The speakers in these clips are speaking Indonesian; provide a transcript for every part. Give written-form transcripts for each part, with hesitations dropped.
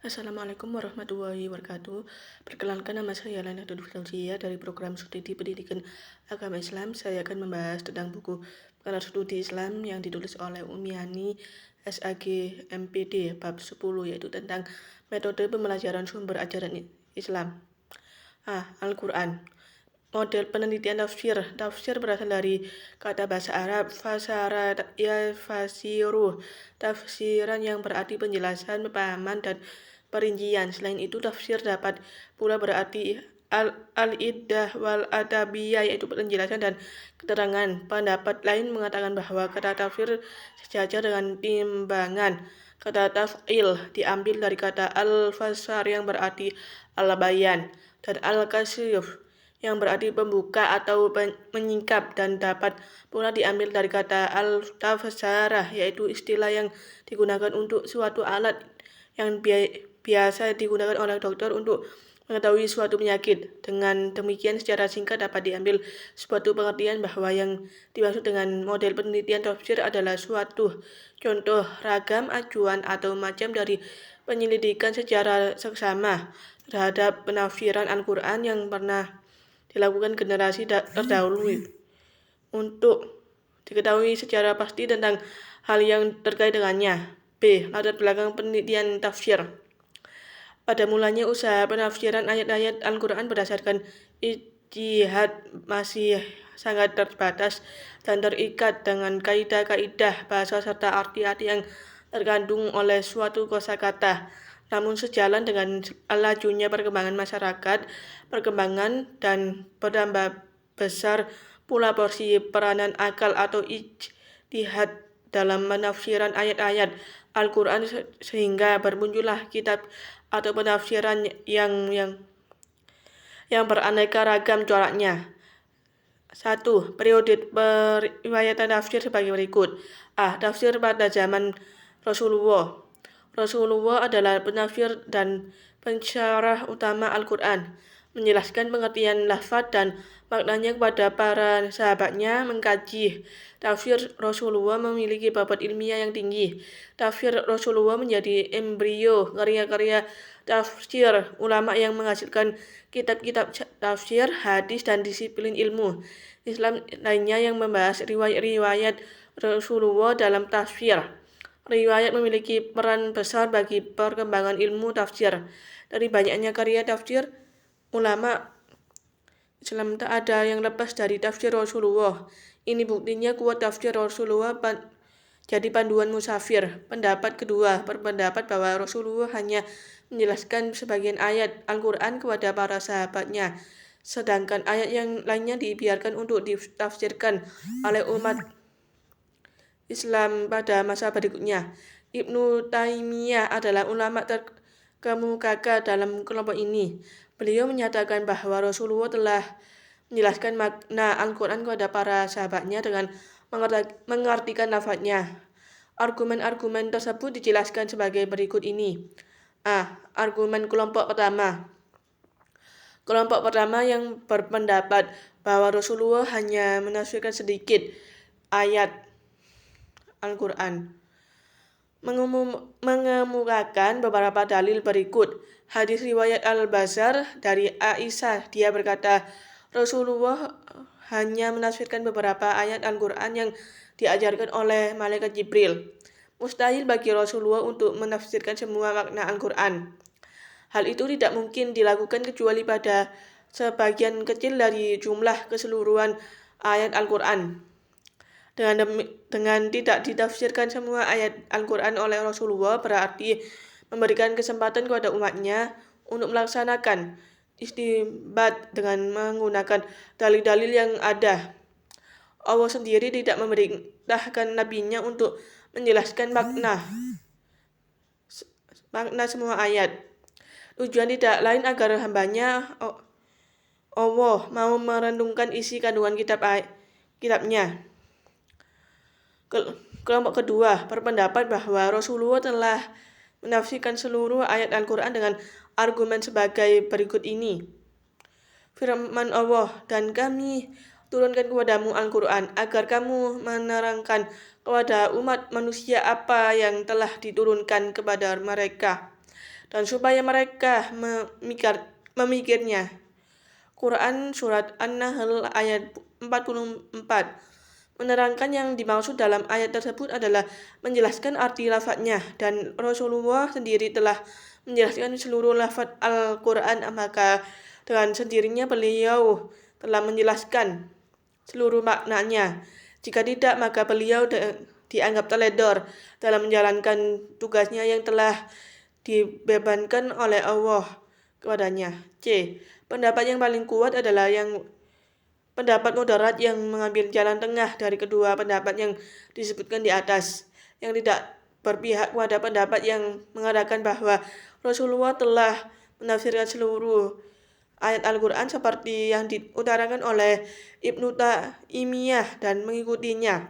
Assalamualaikum warahmatullahi wabarakatuh. Perkenalkan, nama saya Lana Duduk Fauzia dari program studi pendidikan agama Islam. Saya akan membahas tentang buku Pengantar Studi Islam yang ditulis oleh Umiani SAG MPD bab 10, yaitu tentang metode pembelajaran sumber ajaran Islam. Al-Quran. Model penelitian tafsir. Tafsir berasal dari kata bahasa Arab fasara yafasiru, tafsiran yang berarti penjelasan, pemahaman, dan perincian. Selain itu, tafsir dapat pula berarti al-iddah wal adabiyah, yaitu penjelasan dan keterangan. Pendapat lain mengatakan bahwa kata tafsir sejajar dengan timbangan. Kata taf'il diambil dari kata al-fasar yang berarti al-bayan, dan al-kasyif yang berarti pembuka atau menyingkap, dan dapat pula diambil dari kata al-tafsarah, yaitu istilah yang digunakan untuk suatu alat yang biasa digunakan oleh dokter untuk mengetahui suatu penyakit. Dengan demikian, secara singkat dapat diambil suatu pengertian bahwa yang dimaksud dengan model penelitian tafsir adalah suatu contoh ragam acuan atau macam dari penyelidikan secara seksama terhadap penafsiran Al-Quran yang pernah dilakukan generasi terdahulu untuk diketahui secara pasti tentang hal yang terkait dengannya. B. Latar belakang penelitian tafsir. Pada mulanya, usaha penafsiran ayat-ayat Al-Quran berdasarkan ijtihad masih sangat terbatas dan terikat dengan kaidah-kaidah bahasa serta arti-arti yang terkandung oleh suatu kosakata. Namun sejalan dengan lajunya perkembangan masyarakat, perkembangan dan bertambah besar pula porsi peranan akal atau ijtihad dalam penafsiran ayat-ayat Al-Quran, sehingga bermuncullah kitab atau penafsiran yang beraneka ragam coraknya. 1. Periode periwayatan tafsir sebagai berikut. Tafsir pada zaman Rasulullah. Rasulullah adalah penafsir dan pensyarah utama Al-Quran, menjelaskan pengertian lafaz dan maknanya kepada para sahabatnya. Mengkaji tafsir Rasulullah memiliki bobot ilmiah yang tinggi. Tafsir Rasulullah menjadi embrio karya-karya tafsir ulama yang menghasilkan kitab-kitab tafsir, hadis, dan disiplin ilmu Islam lainnya yang membahas riwayat-riwayat Rasulullah dalam tafsir. Riwayat memiliki peran besar bagi perkembangan ilmu tafsir. Dari banyaknya karya tafsir ulama Islam, tak ada yang lepas dari tafsir Rasulullah. Ini buktinya kuat tafsir Rasulullah jadi panduan musafir. Pendapat kedua berpendapat bahwa Rasulullah hanya menjelaskan sebagian ayat Al-Quran kepada para sahabatnya, sedangkan ayat yang lainnya dibiarkan untuk ditafsirkan oleh umat Islam pada masa berikutnya. Ibnu Taimiyah adalah ulama terkemuka dalam kelompok ini. Beliau menyatakan bahwa Rasulullah telah menjelaskan makna Al-Quran kepada para sahabatnya dengan mengartikan lafadznya. Argumen-argumen tersebut dijelaskan sebagai berikut ini. Argumen kelompok pertama. Kelompok pertama yang berpendapat bahwa Rasulullah hanya menafsirkan sedikit ayat Al-Quran mengemukakan beberapa dalil berikut. Hadis riwayat Al-Bazar dari Aisyah, dia berkata, Rasulullah hanya menafsirkan beberapa ayat Al-Quran yang diajarkan oleh malaikat Jibril. Mustahil bagi Rasulullah untuk menafsirkan semua makna Al-Quran. Hal itu tidak mungkin dilakukan kecuali pada sebagian kecil dari jumlah keseluruhan ayat Al-Quran. Dengan tidak ditafsirkan semua ayat Al-Quran oleh Rasulullah berarti memberikan kesempatan kepada umatnya untuk melaksanakan istinbat dengan menggunakan dalil-dalil yang ada. Allah sendiri tidak memerintahkan nabinya untuk menjelaskan makna semua ayat. Tujuan tidak lain agar hambanya Allah mau merenungkan isi kandungan kitabnya. Kelompok kedua berpendapat bahwa Rasulullah telah menafsirkan seluruh ayat Al-Quran dengan argumen sebagai berikut ini. Firman Allah, dan kami turunkan kepadamu Al-Quran agar kamu menerangkan kepada umat manusia apa yang telah diturunkan kepada mereka. dan supaya mereka memikirnya. Quran Surat An-Nahl ayat 44 menerangkan yang dimaksud dalam ayat tersebut adalah menjelaskan arti lafadznya, dan Rasulullah sendiri telah menjelaskan seluruh lafadz Al-Quran, maka dengan sendirinya beliau telah menjelaskan seluruh maknanya. Jika tidak, maka beliau dianggap teledor dalam menjalankan tugasnya yang telah dibebankan oleh Allah kepadanya. C. Pendapat yang paling kuat adalah pendapat moderat yang mengambil jalan tengah dari kedua pendapat yang disebutkan di atas, yang tidak berpihak pada pendapat yang mengatakan bahwa Rasulullah telah menafsirkan seluruh ayat Al-Quran seperti yang diutarakan oleh Ibnu Taimiyah dan mengikutinya,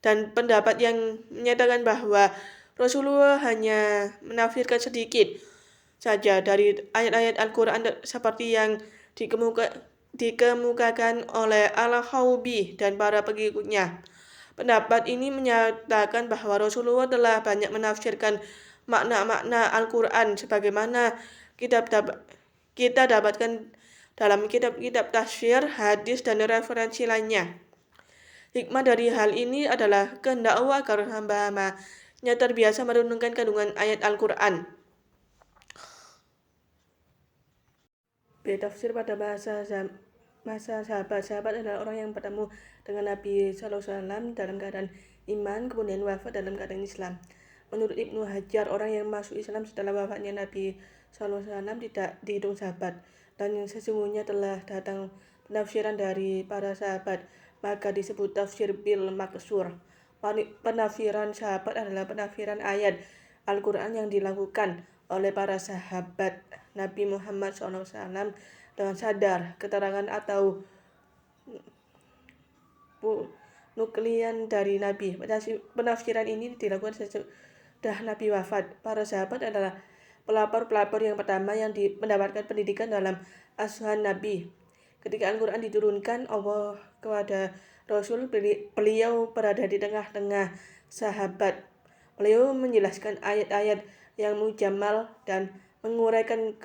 dan pendapat yang menyatakan bahwa Rasulullah hanya menafsirkan sedikit saja dari ayat-ayat Al-Quran seperti yang dikemukakan oleh Al-Khawbi dan para pengikutnya. Pendapat ini menyatakan bahwa Rasulullah telah banyak menafsirkan makna-makna Al-Quran sebagaimana kita dapatkan dalam kitab-kitab tafsir, hadis, dan referensi lainnya. Hikmah dari hal ini adalah kehendak Allah agar hamba-hambanya terbiasa merenungkan kandungan ayat Al-Quran. B. Tafsir pada masa sahabat adalah orang yang bertemu dengan Nabi SAW dalam keadaan iman, kemudian wafat dalam keadaan Islam. Menurut Ibnu Hajar, orang yang masuk Islam setelah wafatnya Nabi SAW tidak dihitung sahabat, dan yang sesungguhnya telah datang penafsiran dari para sahabat, maka disebut tafsir bil maksur. Penafsiran sahabat adalah penafsiran ayat Al-Quran yang dilakukan oleh para sahabat Nabi Muhammad SAW dengan sadar, keterangan atau nuklian dari Nabi. Penafsiran ini dilakukan sesudah Nabi wafat. Para sahabat adalah pelapor-pelapor yang pertama yang mendapatkan pendidikan dalam asuhan Nabi. Ketika Al-Quran diturunkan Allah kepada Rasul, beliau berada di tengah-tengah sahabat. Beliau menjelaskan ayat-ayat yang mujamal dan menguraikan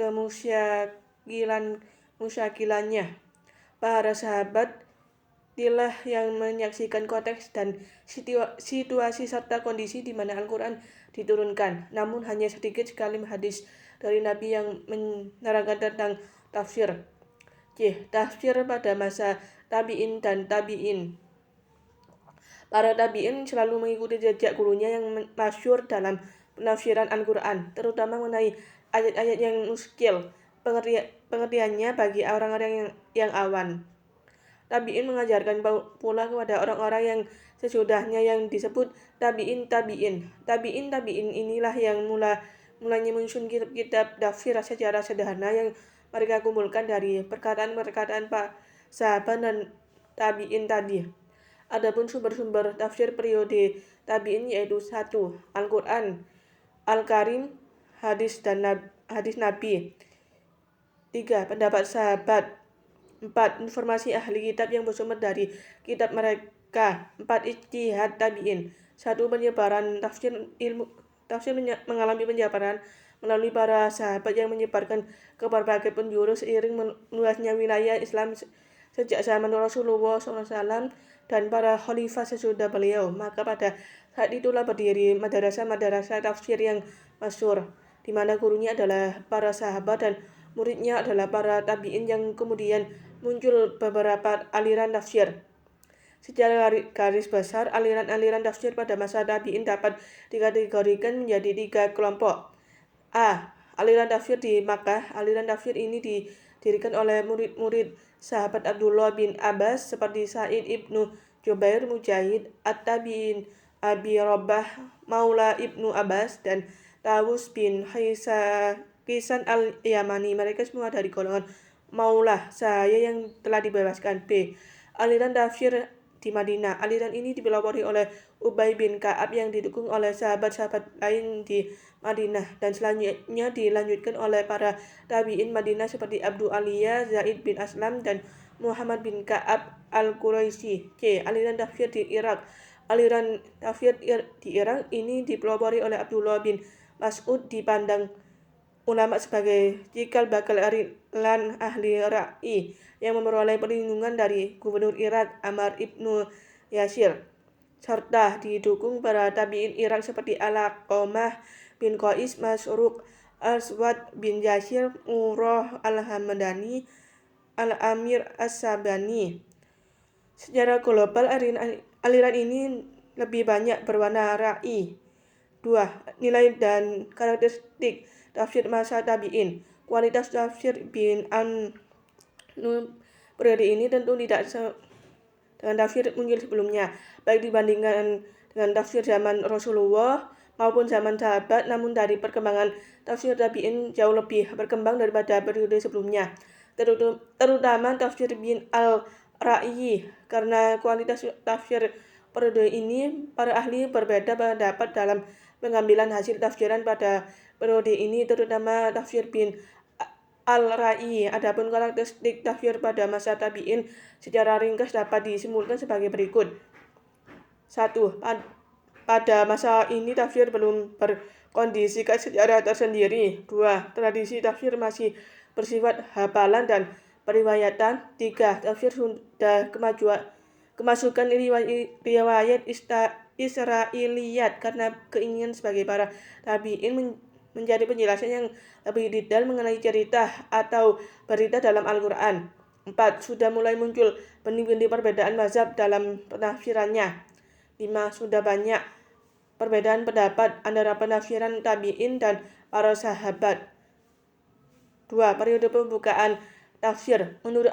musyakilannya. Para sahabat dilah yang menyaksikan konteks dan situasi serta kondisi di mana Al-Quran diturunkan. Namun hanya sedikit sekali hadis dari Nabi yang menerangkan tentang tafsir. C. Tafsir pada masa tabi'in dan tabi'in. Para tabi'in selalu mengikuti jejak gurunya yang masyhur dalam penafsiran Al-Quran, terutama mengenai ayat-ayat yang muskil pengertiannya bagi orang-orang yang awan. Tabi'in mengajarkan pula kepada orang-orang yang sesudahnya yang disebut tabi'in. Tabi'in inilah yang mulanya menyusun kitab tafsir secara sederhana yang mereka kumpulkan dari perkataan-perkataan Pak sahabat dan tabi'in tadi. Adapun sumber-sumber tafsir periode tabi'in yaitu 1. Al-Quran Al-Karim, hadis Nabi. 3. Pendapat sahabat. 4. Informasi ahli kitab yang bersumber dari kitab mereka. 4. Ijtihad tabi'in. 1. Penyebaran tafsir mengalami penyebaran melalui para sahabat yang menyebarkan ke berbagai penjuru seiring meluasnya wilayah Islam sejak zaman Rasulullah SAW dan para khalifah sesudah beliau. Maka pada saat itulah berdiri madrasah tafsir yang masyhur, di mana gurunya adalah para sahabat dan muridnya adalah para tabi'in, yang kemudian muncul beberapa aliran tafsir. Secara garis besar, aliran-aliran tafsir pada masa tabi'in dapat dikategorikan menjadi 3 kelompok. A. Aliran tafsir di Makkah. Aliran tafsir ini didirikan oleh murid-murid sahabat Abdullah bin Abbas seperti Sa'id ibnu Jubair, Mujahid, At-Tabi'in, Abi Rabah, Maula ibnu Abbas, dan Tawus bin Kisan al-Yamani. Mereka semua dari golongan Maulah sahaya yang telah dibebaskan. B. Aliran tafsir di Madinah. Aliran ini dipelopori oleh Ubay bin Ka'ab yang didukung oleh sahabat-sahabat lain di Madinah, dan selanjutnya dilanjutkan oleh para tabi'in Madinah seperti Abu Aliyah, Zaid bin Aslam, dan Muhammad bin Ka'ab al-Quraisy. C. Aliran tafsir di Irak. Aliran tafsir di Irak ini dipelopori oleh Abdullah bin Mas'ud dipandang ulama sebagai cikal bakal aliran ahli ra'i yang memperoleh perlindungan dari Gubernur Irak Ammar ibnu Yasir, serta didukung para tabi'in Irak seperti Alqamah bin Qais, Masruq, Aswad bin Yasir, Murrah al-Hamdani, Al-Amir as-Sabani. Secara global, aliran ini lebih banyak berwarna ra'i. 2. Nilai dan karakteristik tafsir masa tabi'in. Kualitas tafsir bin periode ini tentu tidak dengan tafsir mungkin sebelumnya, baik dibandingkan dengan tafsir zaman Rasulullah maupun zaman sahabat, namun dari perkembangan tafsir tabi'in jauh lebih berkembang daripada periode sebelumnya, terutama tafsir bin al-Ra'yi. Karena kualitas tafsir periode ini, para ahli berbeda pendapat dalam pengambilan hasil tafsiran pada periode ini, terutama tafsir bin al-Ra'yi. Adapun karakteristik tafsir pada masa tabi'in secara ringkas dapat disimpulkan sebagai berikut. 1. Pada masa ini tafsir belum berkondisikan sejarah tersendiri. 2. Tradisi tafsir masih bersifat hafalan dan periwayatan. 3. Tafsir sudah kemasukan riwayat Israiliyat karena keinginan sebagai para tabi'in mencari penjelasan yang lebih detail mengenai cerita atau berita dalam Al-Quran. 4. Sudah mulai muncul benih-benih perbedaan mazhab dalam penafsirannya. 5. Sudah banyak perbedaan pendapat antara penafsiran tabi'in dan para sahabat. 2. Periode pembukaan tafsir. Menurut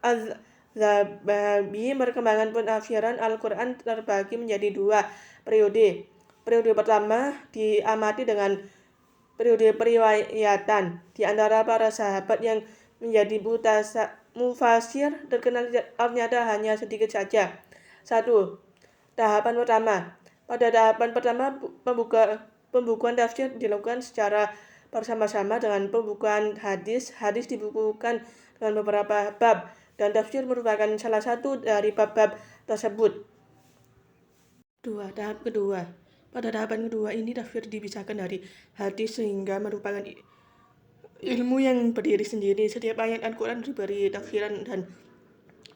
Az-Zababi, perkembangan penafsiran Al-Quran terbagi menjadi 2 periode. Periode pertama diamati dengan periode periwayatan di antara para sahabat yang menjadi mufasir terkenal ternyata hanya sedikit saja. 1. Tahapan pertama. Pada tahapan pertama, pembukuan tafsir dilakukan secara bersama-sama dengan pembukuan hadis. Hadis dibukukan dengan beberapa bab, dan tafsir merupakan salah satu dari bab-bab tersebut. 2. Tahap kedua. Pada tahapan kedua ini, tafsir dipisahkan dari hadis sehingga merupakan ilmu yang berdiri sendiri. Setiap ayat Al-Quran diberi tafsiran dan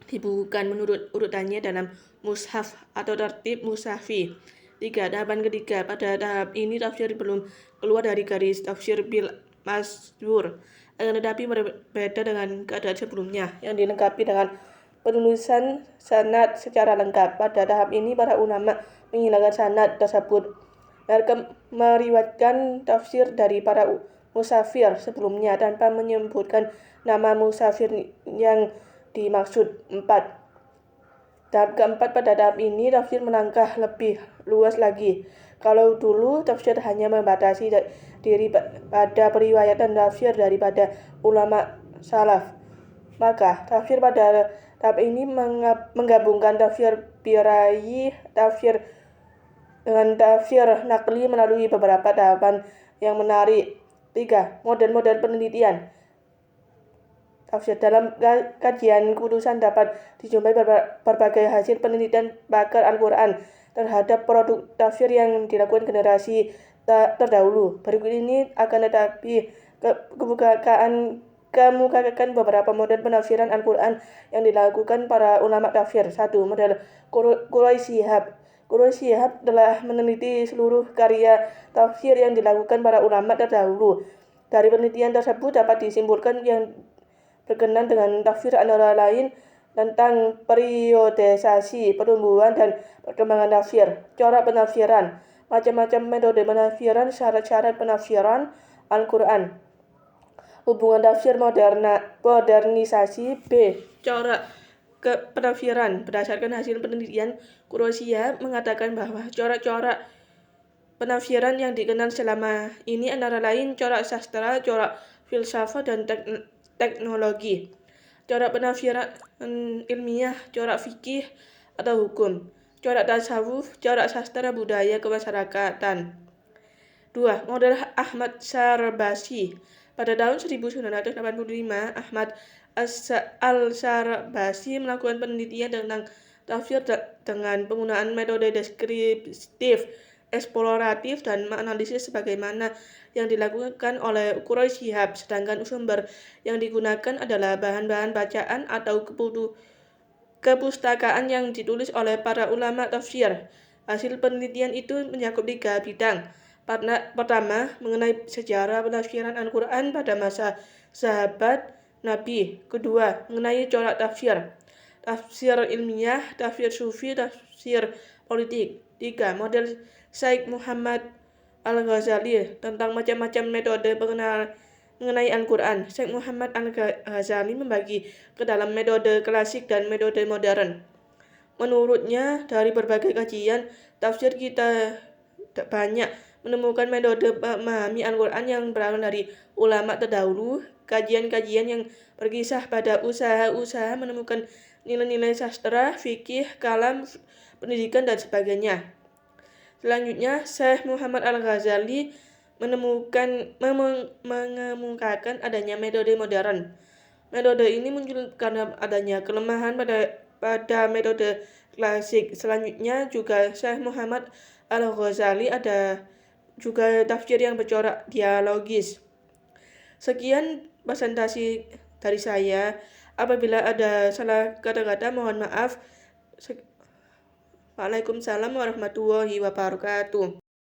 dibukukan menurut urutannya dalam mushaf atau tertib mushafi. 3. Tahapan ketiga. Pada tahap ini tafsir belum keluar dari garis tafsir bil masdur, tetapi berbeda dengan keadaan sebelumnya yang dilengkapi dengan penulisan sanad secara lengkap. Pada tahap ini para ulama menghilangkan sanad tersebut. Mereka meriwayatkan tafsir dari para musafir sebelumnya tanpa menyebutkan nama musafir yang dimaksud. 4. Tahap keempat. Pada tahap ini tafsir melangkah lebih luas lagi. Kalau dulu tafsir hanya membatasi diri pada periwayatan tafsir daripada ulama salaf, maka tafsir pada tahap ini menggabungkan tafsir birayi, tafsir dengan tafsir nakli melalui beberapa tahapan yang menarik. 3. Model-model penelitian tafsir. Dalam kajian kudusan dapat dijumpai berbagai hasil penelitian pakar Al-Quran terhadap produk tafsir yang dilakukan generasi terdahulu. Berikut ini akan tetapi kemukakan beberapa model penafsiran Al-Quran yang dilakukan para ulama tafsir. 1. Model Quraisy Shihab. Quraisy Shihab telah meneliti seluruh karya tafsir yang dilakukan para ulama terdahulu. Dari penelitian tersebut dapat disimpulkan yang berkenan dengan tafsir antara lain tentang periodisasi, pertumbuhan, dan perkembangan tafsir, corak penafsiran, macam-macam metode penafsiran, syarat-syarat penafsiran Al-Quran, hubungan tafsir modernisasi. B. Corak penafsiran. Berdasarkan hasil penelitian, Quraisy mengatakan bahwa corak-corak penafsiran yang dikenal selama ini antara lain corak sastra, corak filsafat, dan teknologi, corak penafsiran ilmiah, corak fikih atau hukum, corak tasawuf, corak sastra budaya kemasyarakatan. 2. Model Ahmad Syarbasi. Pada tahun 1985, Ahmad Al-Syarbasi melakukan penelitian tentang tafsir dengan penggunaan metode deskriptif eksploratif dan menganalisis sebagaimana yang dilakukan oleh Quraisy Shihab, sedangkan sumber yang digunakan adalah bahan-bahan bacaan atau kepustakaan yang ditulis oleh para ulama tafsir. Hasil penelitian itu mencakup 3 bidang. Pertama, mengenai sejarah penafsiran Al-Quran pada masa sahabat Nabi. Kedua, mengenai corak tafsir, tafsir ilmiah, tafsir sufi, tafsir politik. 3. Model Syekh Muhammad Al-Ghazali tentang macam-macam metode mengenai Al-Quran. Syekh Muhammad Al-Ghazali membagi ke dalam metode klasik dan metode modern. Menurutnya, dari berbagai kajian tafsir kita banyak menemukan metode memahami Al-Quran yang berasal dari ulama terdahulu. Kajian-kajian yang berkisah pada usaha-usaha menemukan nilai-nilai sastra, fikih, kalam, pendidikan, dan sebagainya. Selanjutnya, Syekh Muhammad Al-Ghazali mengemukakan adanya metode modern. Metode ini muncul karena adanya kelemahan pada metode klasik. Selanjutnya juga Syekh Muhammad Al-Ghazali ada juga tafsir yang bercorak dialogis. Sekian presentasi dari saya. Apabila ada salah kata-kata mohon maaf. Waalaikumsalam warahmatullahi wabarakatuh.